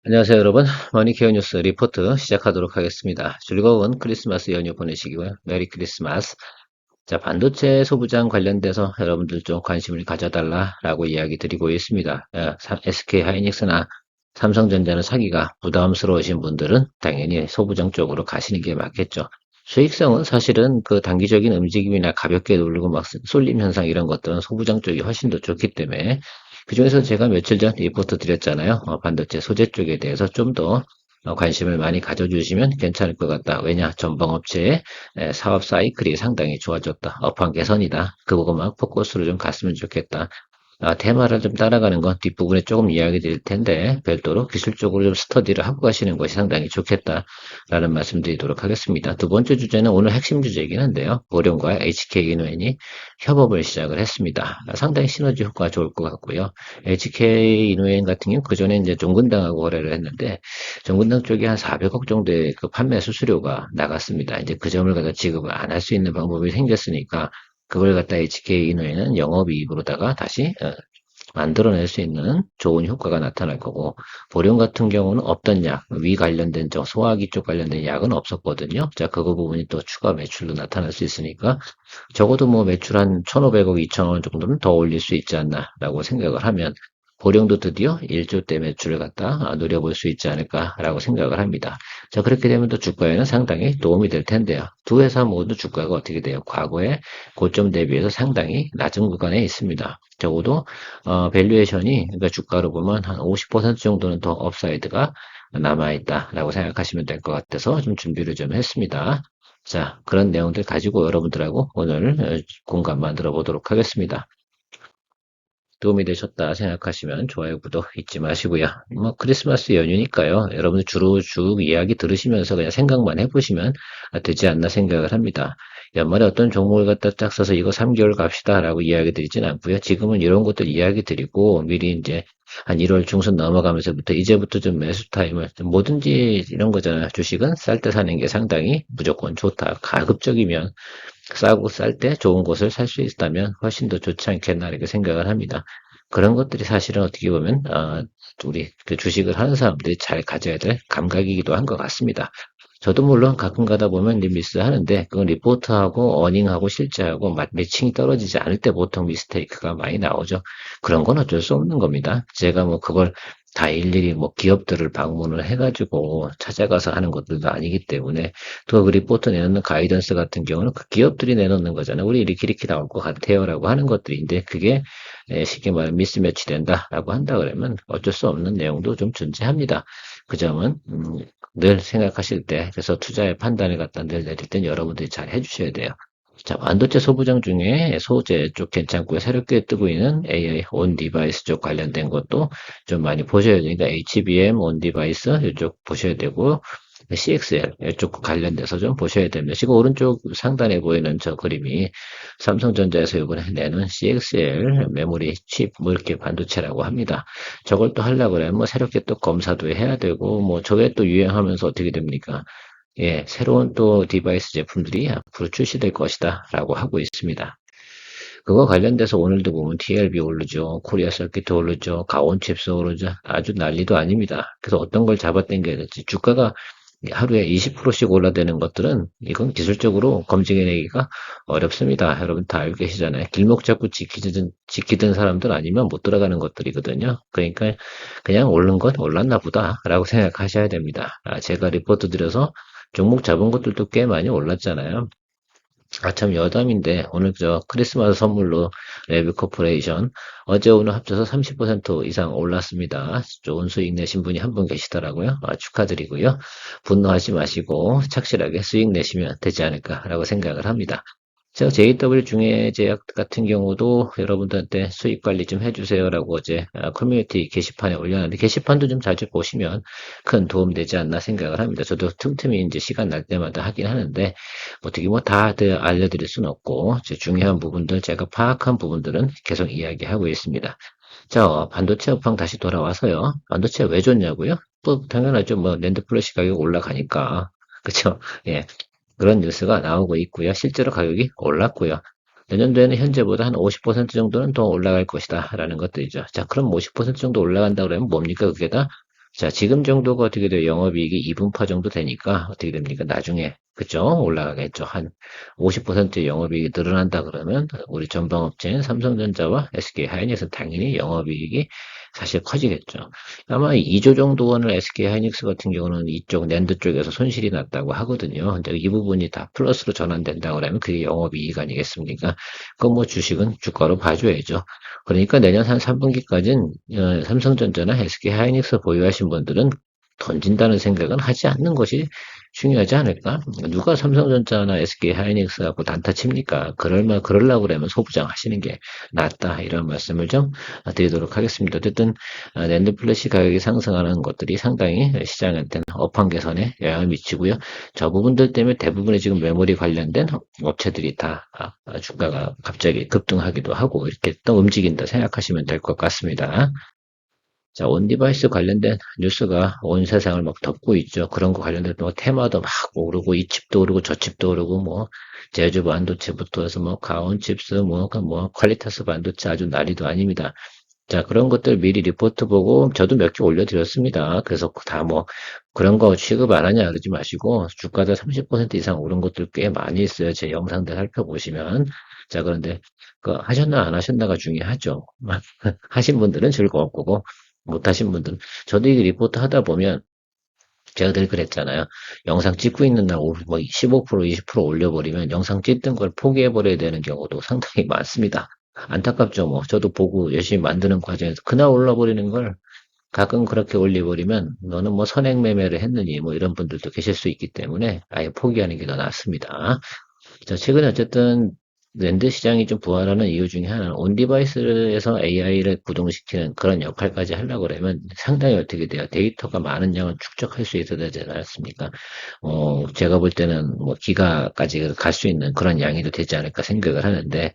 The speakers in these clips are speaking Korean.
안녕하세요, 여러분. 머니케어 뉴스 리포트 시작하도록 하겠습니다. 즐거운 크리스마스 연휴 보내시고요. 메리 크리스마스. 자, 반도체 소부장 관련돼서 여러분들 좀 관심을 가져달라라고 이야기 드리고 있습니다. SK 하이닉스나 삼성전자는 사기가 부담스러우신 분들은 당연히 소부장 쪽으로 가시는 게 맞겠죠. 수익성은 사실은 그 단기적인 움직임이나 가볍게 누르고 막 쏠림 현상 이런 것들은 소부장 쪽이 훨씬 더 좋기 때문에 그중에서 제가 며칠 전 리포트 드렸잖아요. 반도체 소재 쪽에 대해서 좀 더 관심을 많이 가져주시면 괜찮을 것 같다. 왜냐? 전방업체의 사업 사이클이 상당히 좋아졌다. 업황 개선이다. 그거만 포커스로 좀 갔으면 좋겠다. 테마를 좀 따라가는 건 뒷부분에 조금 이야기 드릴 텐데 별도로 기술적으로 좀 스터디를 하고 가시는 것이 상당히 좋겠다라는 말씀 드리도록 하겠습니다. 두 번째 주제는 오늘 핵심 주제이긴 한데요. 보령과 HK이노엔이 협업을 시작을 했습니다. 상당히 시너지 효과가 좋을 것 같고요. HK이노엔 같은 경우 그전에 이제 종근당하고 거래를 했는데 종근당 쪽이 한 400억 정도의 그 판매 수수료가 나갔습니다. 이제 그 점을 갖다 지급을 안 할 수 있는 방법이 생겼으니까 그걸 갖다 HK이노에는 영업이익으로다가 다시 만들어낼 수 있는 좋은 효과가 나타날 거고, 보령 같은 경우는 없던 약, 위 관련된 소화기 쪽 관련된 약은 없었거든요. 자, 그거 부분이 또 추가 매출로 나타날 수 있으니까 적어도 뭐 매출 한 1,500억, 2,000억 정도는 더 올릴 수 있지 않나라고 생각을 하면 보령도 드디어 1조 대 매출을 갖다 노려볼 수 있지 않을까라고 생각을 합니다. 자, 그렇게 되면 또 주가에는 상당히 도움이 될 텐데요. 두 회사 모두 주가가 어떻게 돼요? 과거에 고점 대비해서 상당히 낮은 구간에 있습니다. 적어도 밸류에이션이 그러니까 주가로 보면 한 50% 정도는 더 업사이드가 남아있다라고 생각하시면 될 것 같아서 좀 준비를 좀 했습니다. 자, 그런 내용들 가지고 여러분들하고 오늘 공감 만들어 보도록 하겠습니다. 도움이 되셨다 생각하시면 좋아요, 구독 잊지 마시고요. 뭐 크리스마스 연휴니까요. 여러분들 주로 쭉 이야기 들으시면서 그냥 생각만 해보시면 되지 않나 생각을 합니다. 연말에 어떤 종목을 갖다 딱 써서 이거 3개월 갑시다라고 이야기 드리진 않고요. 지금은 이런 것들 이야기 드리고 미리 이제 한 1월 중순 넘어가면서부터 이제부터 좀 매수 타임을 뭐든지 이런 거잖아요. 주식은 쌀 때 사는 게 상당히 무조건 좋다. 가급적이면 싸고 쌀 때 좋은 곳을 살 수 있다면 훨씬 더 좋지 않겠나 이렇게 생각을 합니다. 그런 것들이 사실은 어떻게 보면 우리 그 주식을 하는 사람들이 잘 가져야 될 감각이기도 한 것 같습니다. 저도 물론 가끔 가다 보면 미스 하는데 그건 리포트하고 어닝하고 실제하고 매칭이 떨어지지 않을 때 보통 미스테이크가 많이 나오죠. 그런 건 어쩔 수 없는 겁니다. 제가 뭐 그걸 다 일일이 뭐 기업들을 방문을 해가지고 찾아가서 하는 것들도 아니기 때문에 또 그 리포트 내놓는 가이던스 같은 경우는 그 기업들이 내놓는 거잖아요. 우리 이렇게 나올 것 같아요라고 하는 것들인데 그게 쉽게 말하면 미스매치 된다라고 한다 그러면 어쩔 수 없는 내용도 좀 존재합니다. 그 점은 늘 생각하실 때 그래서 투자의 판단을 갖다 늘 내릴 땐 여러분들이 잘 해주셔야 돼요. 자, 반도체 소부장 중에 소재 쪽 괜찮고요. 새롭게 뜨고 있는 AI 온 디바이스 쪽 관련된 것도 좀 많이 보셔야 되니까 HBM 온 디바이스 이쪽 보셔야 되고 CXL 이쪽 관련돼서 좀 보셔야 됩니다. 지금 오른쪽 상단에 보이는 저 그림이 삼성전자에서 이번에 내는 CXL 메모리 칩 뭐 이렇게 반도체라고 합니다. 저걸 또 하려고 그러면 뭐 새롭게 또 검사도 해야 되고 뭐 저게 또 유행하면서 어떻게 됩니까? 예, 새로운 또 디바이스 제품들이 앞으로 출시될 것이다 라고 하고 있습니다. 그거 관련돼서 오늘도 보면 TLB 오르죠. 코리아 서킷 오르죠. 가온칩스 오르죠. 아주 난리도 아닙니다. 그래서 어떤 걸 잡아당겨야 될지 주가가 하루에 20%씩 올라대는 것들은 이건 기술적으로 검증해내기가 어렵습니다. 여러분 다 알고 계시잖아요. 길목 잡고 지키던 사람들 아니면 못 들어가는 것들이거든요. 그러니까 그냥 오른 건 올랐나 보다라고 생각하셔야 됩니다. 제가 리포트 드려서 종목 잡은 것들도 꽤 많이 올랐잖아요. 참 여담인데 오늘 저 크리스마스 선물로 레뷰 코퍼레이션 어제 오늘 합쳐서 30% 이상 올랐습니다. 좋은 수익 내신 분이 한 분 계시더라고요. 축하드리고요. 분노하지 마시고 착실하게 수익 내시면 되지 않을까라고 생각을 합니다. 제가 JW 중해제약 같은 경우도 여러분들한테 수익 관리 좀 해주세요라고 어제 커뮤니티 게시판에 올렸는데 게시판도 좀 자주 보시면 큰 도움 되지 않나 생각을 합니다. 저도 틈틈이 이제 시간 날 때마다 하긴 하는데 어떻게 뭐 다들 알려드릴 수는 없고 중요한 부분들 제가 파악한 부분들은 계속 이야기하고 있습니다. 자, 반도체 업황 다시 돌아와서요. 반도체 왜 좋냐고요? 뭐 당연하죠. 뭐 낸드 플래시 가격 올라가니까. 그쵸? 예. 그런 뉴스가 나오고 있고요. 실제로 가격이 올랐고요. 내년도에는 현재보다 한 50% 정도는 더 올라갈 것이다. 라는 것들이죠. 자, 그럼 50% 정도 올라간다 그러면 뭡니까? 그게 다 자, 지금 정도가 어떻게 돼요? 영업이익이 2분파 정도 되니까 어떻게 됩니까? 나중에, 그죠? 올라가겠죠. 한 50% 영업이익이 늘어난다 그러면 우리 전방업체인 삼성전자와 SK하이닉스는 당연히 영업이익이 사실 커지겠죠. 아마 2조 정도 원을 SK하이닉스 같은 경우는 이쪽 낸드 쪽에서 손실이 났다고 하거든요. 근데 이 부분이 다 플러스로 전환된다 그러면 그게 영업이익 아니겠습니까? 그럼 뭐 주식은 주가로 봐줘야죠. 그러니까 내년 한 3분기까지는 삼성전자나 SK하이닉스 보유하신 분들은 던진다는 생각은 하지 않는 것이 중요하지 않을까? 누가 삼성전자나 SK하이닉스하고 단타 칩니까? 그러려고 그러면 소부장 하시는 게 낫다. 이런 말씀을 좀 드리도록 하겠습니다. 어쨌든 낸드 플래시 가격이 상승하는 것들이 상당히 시장한테는 업황 개선에 영향을 미치고요. 저 부분들 때문에 대부분의 지금 메모리 관련된 업체들이 다 주가가 갑자기 급등하기도 하고 이렇게 또 움직인다 생각하시면 될 것 같습니다. 자, 온디바이스 관련된 뉴스가 온 세상을 막 덮고 있죠. 그런 거 관련된 뭐 테마도 막 오르고 이 칩도 오르고 저 칩도 오르고 뭐 제주 반도체부터 해서 뭐 가온칩스 뭐 퀄리타스 반도체 아주 난리도 아닙니다. 자, 그런 것들 미리 리포트 보고 저도 몇 개 올려드렸습니다. 그래서 다 뭐 그런 거 취급 안 하냐 그러지 마시고 주가가 30% 이상 오른 것들 꽤 많이 있어요. 제 영상들 살펴보시면. 자, 그런데 그 하셨나 안 하셨나가 중요하죠. 하신 분들은 즐거울 거고 못 하신 분들은 저도 이 리포트 하다 보면 제가 늘 그랬잖아요. 영상 찍고 있는 날 뭐 15% 20% 올려버리면 영상 찍던 걸 포기해버려야 되는 경우도 상당히 많습니다. 안타깝죠, 뭐. 저도 보고 열심히 만드는 과정에서 그날 올라버리는 걸 가끔 그렇게 올려버리면 너는 뭐 선행 매매를 했느니 뭐 이런 분들도 계실 수 있기 때문에 아예 포기하는 게 더 낫습니다. 자, 최근에 어쨌든 랜드 시장이 좀 부활하는 이유 중에 하나는 온디바이스에서 AI를 구동시키는 그런 역할까지 하려고 그러면 상당히 어떻게 돼요? 데이터가 많은 양을 축적할 수 있어야 되지 않습니까? 제가 볼 때는 뭐 기가까지 갈 수 있는 그런 양이 되지 않을까 생각을 하는데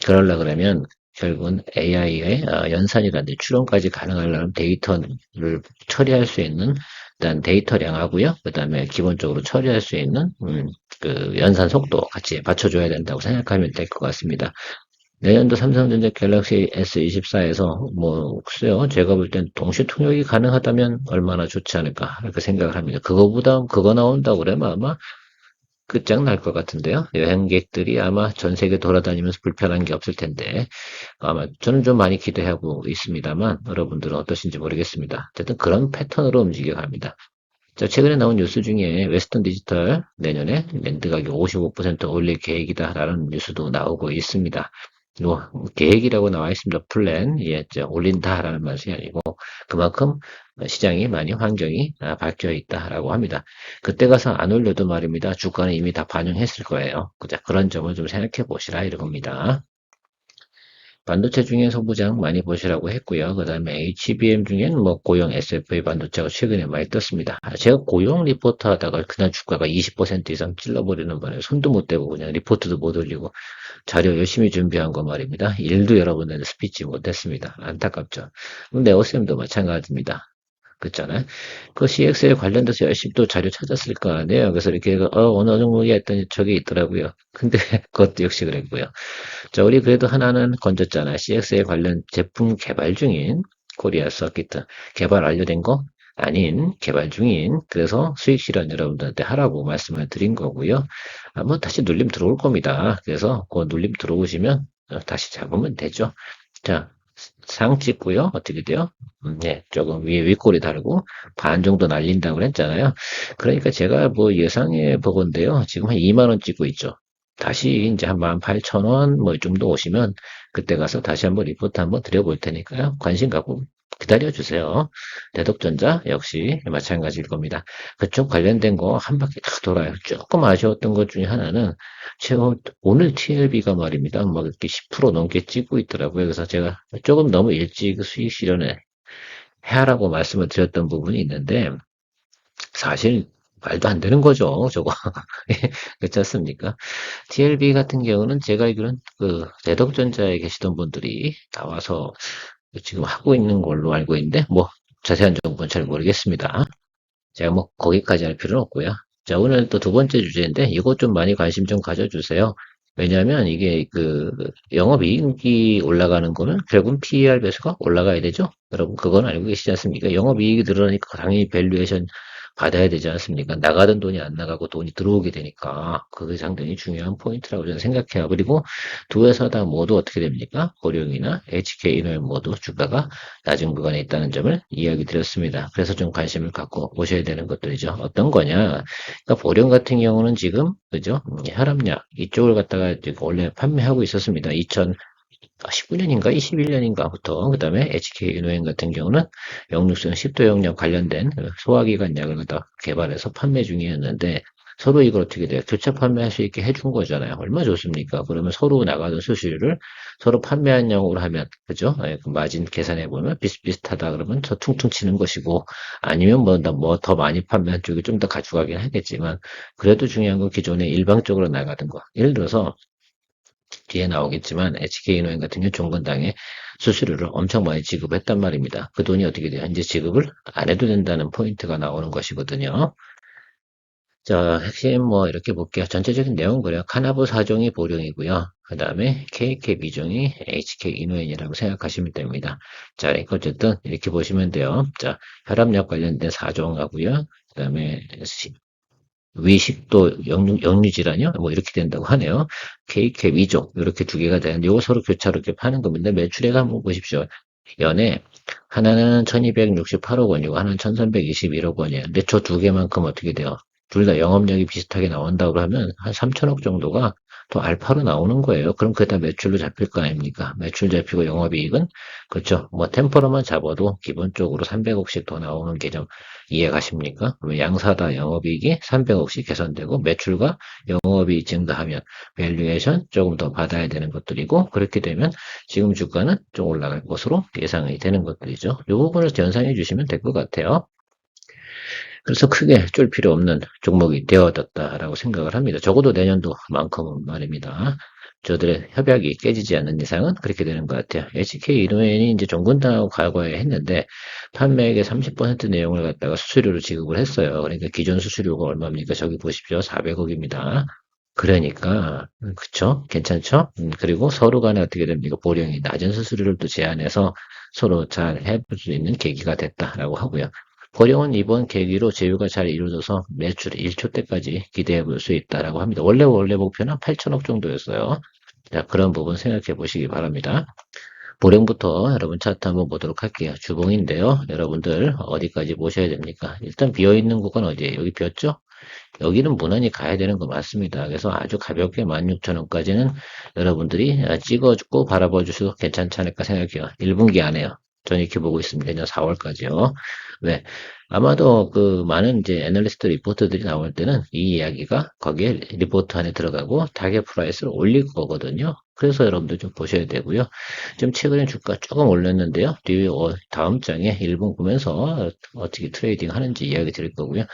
그러려 그러면 결국은 AI의 연산이라든지 추론까지 가능하려면 데이터를 처리할 수 있는 일단 데이터량하고요. 그다음에 기본적으로 처리할 수 있는 그 연산 속도 같이 받쳐줘야 된다고 생각하면 될 것 같습니다. 내년도 삼성전자 갤럭시 S24에서 뭐 글쎄요, 제가 볼 땐 동시 통역이 가능하다면 얼마나 좋지 않을까 이렇게 생각을 합니다. 그거 나온다고 그러면 아마 끝장날 것 같은데요. 여행객들이 아마 전 세계 돌아다니면서 불편한 게 없을 텐데 아마 저는 좀 많이 기대하고 있습니다만 여러분들은 어떠신지 모르겠습니다. 어쨌든 그런 패턴으로 움직여 갑니다. 자, 최근에 나온 뉴스 중에 웨스턴 디지털 내년에 랜드 가격 55% 올릴 계획이다라는 뉴스도 나오고 있습니다. 뭐 계획이라고 나와 있습니다. 플랜, 예, 올린다라는 말이 아니고 그만큼 시장이 많이 환경이 바뀌어 있다라고 합니다. 그때 가서 안 올려도 말입니다. 주가는 이미 다 반영했을 거예요. 그런 점을 좀 생각해 보시라 이겁니다. 반도체 중에 소부장 많이 보시라고 했고요. 그 다음에 HBM 중엔 뭐 고용 SFA 반도체가 최근에 많이 떴습니다. 제가 고용 리포트 하다가 그냥 주가가 20% 이상 찔러버리는 바람에 손도 못 대고 그냥 리포트도 못 올리고 자료 열심히 준비한 거 말입니다. 일도 여러분들한테 스피치 못했습니다. 안타깝죠. 네오셈도 마찬가지입니다. 그렇잖아요. 그 CX에 관련돼서 열심히 또 자료 찾았을 거 아니에요. 그래서 이렇게 어느 정도 했더니 저게 있더라고요. 근데 그것도 역시 그랬고요. 자, 우리 그래도 하나는 건졌잖아요. CX에 관련 제품 개발 중인 코리아 서킷 개발 완료된 거 아닌 개발 중인 그래서 수익 실현 여러분들한테 하라고 말씀을 드린 거고요. 뭐 다시 눌림 들어올 겁니다. 그래서 그 눌림 들어오시면 다시 잡으면 되죠. 자, 상 찍고요. 어떻게 돼요? 예, 조금 위에 윗골이 다르고 반 정도 날린다고 그랬잖아요. 그러니까 제가 뭐 예상해 보건데요. 지금 한 2만 원 찍고 있죠. 다시 이제 한 18,000원 뭐 이 정도 오시면 그때 가서 다시 한번 리포트 한번 드려볼 테니까요. 관심 갖고 기다려 주세요. 대덕전자 역시 마찬가지일 겁니다. 그쪽 관련된 거 한 바퀴 다 돌아요. 조금 아쉬웠던 것 중에 하나는 제가 오늘 TLB가 말입니다. 막 이렇게 10% 넘게 찍고 있더라고요. 그래서 제가 조금 너무 일찍 수익 실현을 해라고 말씀을 드렸던 부분이 있는데 사실 말도 안 되는 거죠. 저거. 그렇지 않습니까? TLB 같은 경우는 제가 알기로는 그 대덕전자에 계시던 분들이 나와서 지금 하고 있는 걸로 알고 있는데 뭐 자세한 정보는 잘 모르겠습니다. 제가 뭐 거기까지 할 필요는 없고요. 자, 오늘 또 두 번째 주제인데 이것 좀 많이 관심 좀 가져주세요. 왜냐하면 이게 영업이익이 올라가는 거는 결국은 PER 배수가 올라가야 되죠. 여러분 그건 알고 계시지 않습니까? 영업이익이 늘어나니까 당연히 밸류에이션 받아야 되지 않습니까? 나가던 돈이 안 나가고 돈이 들어오게 되니까 그게 상당히 중요한 포인트라고 저는 생각해요. 그리고 두 회사 다 모두 어떻게 됩니까? 고령이나 HK이노 모두 주가가 낮은 구간에 있다는 점을 이야기 드렸습니다. 그래서 좀 관심을 갖고 보셔야 되는 것들이죠. 어떤 거냐? 그러니까 보령 같은 경우는 지금 그죠? 혈압약 이쪽을 갖다가 지금 원래 판매하고 있었습니다. 2019년인가 21년인가부터 그다음에 HK인후엔 같은 경우는 역류성 식도역량 관련된 소화기관 약을 갖다 개발해서 판매 중이었는데 서로 이걸 어떻게 돼요? 교차 판매할 수 있게 해준 거잖아요. 얼마나 좋습니까? 그러면 서로 나가던 수수료를 서로 판매한 양으로 하면 그죠? 예, 그 마진 계산해 보면 비슷비슷하다 그러면 더 퉁퉁 치는 것이고 아니면 뭐 더 많이 판매한 쪽이 좀 더 가져가긴 하겠지만 그래도 중요한 건 기존에 일방적으로 나가던 거. 예를 들어서 뒤에 나오겠지만 HK노인 같은 경우 종건당에 수수료를 엄청 많이 지급했단 말입니다. 그 돈이 어떻게 돼요? 이제 지급을 안 해도 된다는 포인트가 나오는 것이거든요. 자, 핵심 뭐 이렇게 볼게요. 전체적인 내용은 그래요. 카나브 4종이 보령이고요. 그 다음에 KK 비종이 HK 이노엔이라고 생각하시면 됩니다. 자, 그러니까 어쨌든 이렇게 보시면 돼요. 자, 혈압약 관련된 4종하고요. 그 다음에 위식도 역류질환이요? 뭐 이렇게 된다고 하네요. KK 위종 이렇게 두 개가 되는데 요거 서로 교차로 이렇게 파는 겁니다. 매출액 한번 보십시오. 연에 하나는 1268억 원이고 하나는 1321억 원이에요. 근데 저 두 개만큼 어떻게 돼요? 둘 다 영업력이 비슷하게 나온다고 하면 한 3천억 정도가 더 알파로 나오는 거예요. 그럼 그게 다 매출로 잡힐 거 아닙니까? 매출 잡히고 영업이익은 그렇죠. 뭐 템포로만 잡아도 기본적으로 300억씩 더 나오는 개념 이해가십니까? 그러면 양사다 영업이익이 300억씩 개선되고 매출과 영업이익 증가하면 밸류에이션 조금 더 받아야 되는 것들이고 그렇게 되면 지금 주가는 좀 올라갈 것으로 예상이 되는 것들이죠. 이 부분을 연상해 주시면 될 것 같아요. 그래서 크게 쫄 필요 없는 종목이 되어졌다라고 생각을 합니다. 적어도 내년도만큼은 말입니다. 저들의 협약이 깨지지 않는 이상은 그렇게 되는 것 같아요. HK 이노엔이 이제 종군당하고 과거에 했는데 판매액의 30% 내용을 갖다가 수수료로 지급을 했어요. 그러니까 기존 수수료가 얼마입니까? 저기 보십시오. 400억입니다. 그러니까 그쵸? 괜찮죠? 그리고 서로 간에 어떻게 됩니까? 보령이 낮은 수수료를 또 제한해서 서로 잘 해볼 수 있는 계기가 됐다라고 하고요. 보령은 이번 계기로 제휴가 잘 이루어져서 매출 1조 때까지 기대해 볼 수 있다라고 합니다. 원래 목표는 8천억 정도였어요. 자, 그런 부분 생각해 보시기 바랍니다. 보령부터 여러분 차트 한번 보도록 할게요. 주봉인데요. 여러분들 어디까지 보셔야 됩니까? 일단 비어있는 구간 어디에요? 여기 비었죠? 여기는 무난히 가야 되는 거 맞습니다. 그래서 아주 가볍게 16,000원까지는 여러분들이 찍어주고 바라봐 주셔도 괜찮지 않을까 생각해요. 1분기 안에요. 전 이렇게 보고 있습니다. 내년 4월까지요. 네. 아마도 그 많은 이제 애널리스트 리포트들이 나올 때는 이 이야기가 거기에 리포트 안에 들어가고 타겟 프라이스를 올릴 거거든요. 그래서 여러분들 좀 보셔야 되고요. 좀 최근에 주가 조금 올렸는데요. 뒤에 다음 장에 1분 보면서 어떻게 트레이딩 하는지 이야기 드릴 거고요.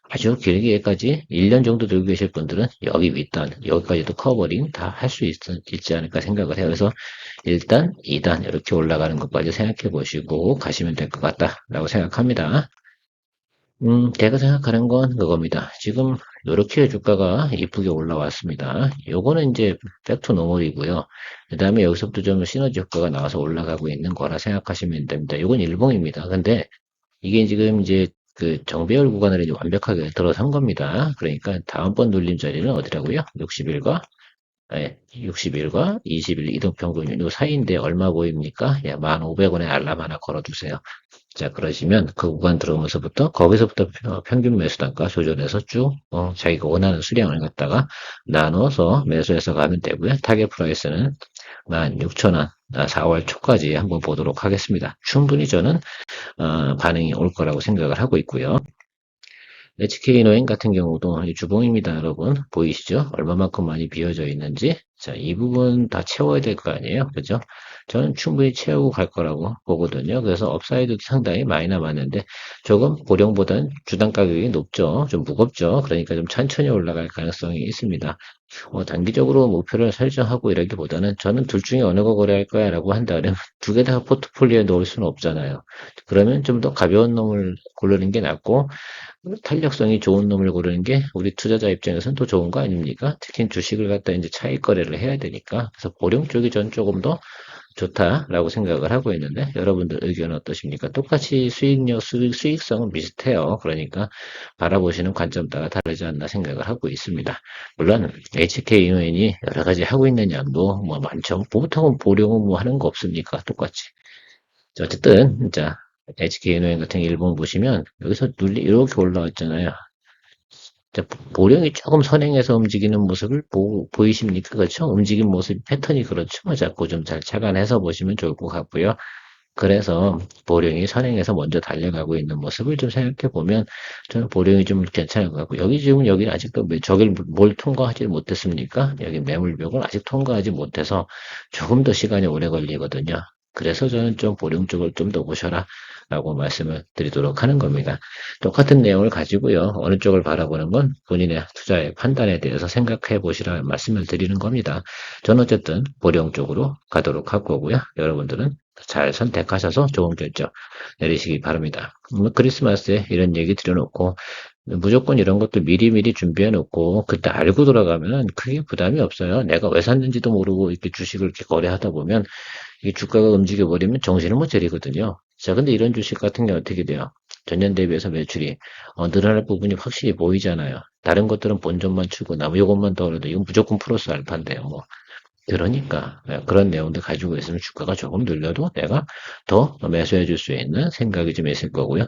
아주 길게까지 1년 정도 들고 계실 분들은 여기 윗단, 여기까지도 커버링 다 할 수 있지 않을까 생각을 해요. 그래서 1단, 2단 이렇게 올라가는 것까지 생각해 보시고 가시면 될 것 같다라고 생각합니다. 제가 생각하는 건 그겁니다. 지금 이렇게 주가가 이쁘게 올라왔습니다. 요거는 이제 백투 노멀이고요. 그 다음에 여기서부터 좀 시너지 효과가 나와서 올라가고 있는 거라 생각하시면 됩니다. 요건 일봉입니다. 근데 이게 지금 이제 그 정배열 구간을 이제 완벽하게 들어선 겁니다. 그러니까 다음번 눌림 자리는 어디라고요? 60일과 60일과 20일 이동평균 요 사이인데 얼마 보입니까? 예, 1,500원에 알람 하나 걸어두세요. 자, 그러시면 그 구간 들어오면서부터 거기서부터 평균 매수 단가 조절해서 쭉 자기가 원하는 수량을 갖다가 나눠서 매수해서 가면 되고요. 타겟 프라이스는 16,000원 4월 초까지 한번 보도록 하겠습니다. 충분히 저는 반응이 올 거라고 생각을 하고 있고요. HK노인 같은 경우도 주봉입니다, 여러분. 보이시죠? 얼마만큼 많이 비어져 있는지. 자, 이 부분 다 채워야 될 거 아니에요? 그죠? 저는 충분히 채우고 갈 거라고 보거든요. 그래서 업사이드도 상당히 많이 남았는데, 조금 고령보다는 주당 가격이 높죠. 좀 무겁죠. 그러니까 좀 천천히 올라갈 가능성이 있습니다. 단기적으로 목표를 설정하고 이러기보다는 저는 둘 중에 어느 거 거래할 거야 라고 한다면 두 개 다 포트폴리오에 넣을 수는 없잖아요. 그러면 좀 더 가벼운 놈을 고르는 게 낫고, 탄력성이 좋은 놈을 고르는 게 우리 투자자 입장에서는 더 좋은 거 아닙니까? 특히 주식을 갖다 이제 차익 거래를 거래를 해야 되니까. 그래서 보령 쪽이 전 조금 더 좋다라고 생각을 하고 있는데 여러분들 의견은 어떠십니까? 똑같이 수익성은 비슷해요. 그러니까 바라보시는 관점 따라 다르지 않나 생각을 하고 있습니다. 물론 HK인이 여러 가지 하고 있는 양도 뭐 많죠. 보통은 보령은 뭐 하는 거 없습니까? 똑같이. 자, 어쨌든 자 HK인후엔 같은 일본 보시면 여기서 눌리 이렇게 올라왔잖아요. 자, 보령이 조금 선행해서 움직이는 모습을 보이십니까? 그렇죠? 움직임 모습 패턴이 그렇죠. 자꾸 좀 잘 착안해서 보시면 좋을 것 같고요. 그래서 보령이 선행해서 먼저 달려가고 있는 모습을 좀 생각해 보면 저는 보령이 좀 괜찮을 것 같고 여기 지금 여기 아직도 저길 뭘 통과하지 못했습니까? 여기 매물벽을 아직 통과하지 못해서 조금 더 시간이 오래 걸리거든요. 그래서 저는 좀 보령 쪽을 좀 더 보셔라 라고 말씀을 드리도록 하는 겁니다. 똑같은 내용을 가지고요. 어느 쪽을 바라보는 건 본인의 투자의 판단에 대해서 생각해 보시라 말씀을 드리는 겁니다. 저는 어쨌든 보령 쪽으로 가도록 할 거고요. 여러분들은 잘 선택하셔서 좋은 결정 내리시기 바랍니다. 뭐 크리스마스에 이런 얘기 드려놓고 무조건 이런 것도 미리미리 준비해 놓고 그때 알고 돌아가면 크게 부담이 없어요. 내가 왜 샀는지도 모르고 이렇게 주식을 이렇게 거래하다 보면 이 주가가 움직여 버리면 정신을 못 차리거든요. 자, 근데 이런 주식 같은 게 어떻게 돼요? 전년 대비해서 매출이 늘어날 부분이 확실히 보이잖아요. 다른 것들은 본전만 추고 나무 요것만 더라도 이건 무조건 플러스 알파인데요. 뭐 그러니까 그런 내용들 가지고 있으면 주가가 조금 늘려도 내가 더 매수해 줄 수 있는 생각이 좀 있을 거고요.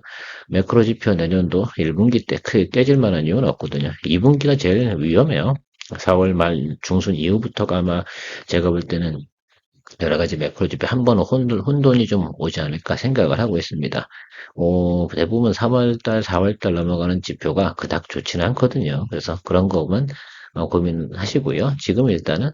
매크로 지표 내년도 1분기 때 크게 깨질 만한 이유는 없거든요. 2분기가 제일 위험해요. 4월 말 중순 이후부터가 아마 제가 볼 때는 여러 가지 매크로 지표 한 번은 혼돈이 좀 오지 않을까 생각을 하고 있습니다. 대부분 3월달, 4월달 넘어가는 지표가 그닥 좋지는 않거든요. 그래서 그런 거만 고민하시고요. 지금 일단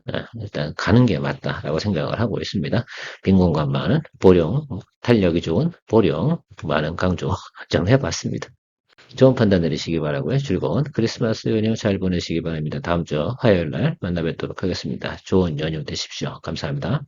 가는 게 맞다라고 생각을 하고 있습니다. 빈 공간 많은 보령, 탄력이 좋은 보령, 많은 강조 정해봤습니다. 좋은 판단 내리시기 바라고요. 즐거운 크리스마스 연휴 잘 보내시기 바랍니다. 다음 주 화요일 날 만나 뵙도록 하겠습니다. 좋은 연휴 되십시오. 감사합니다.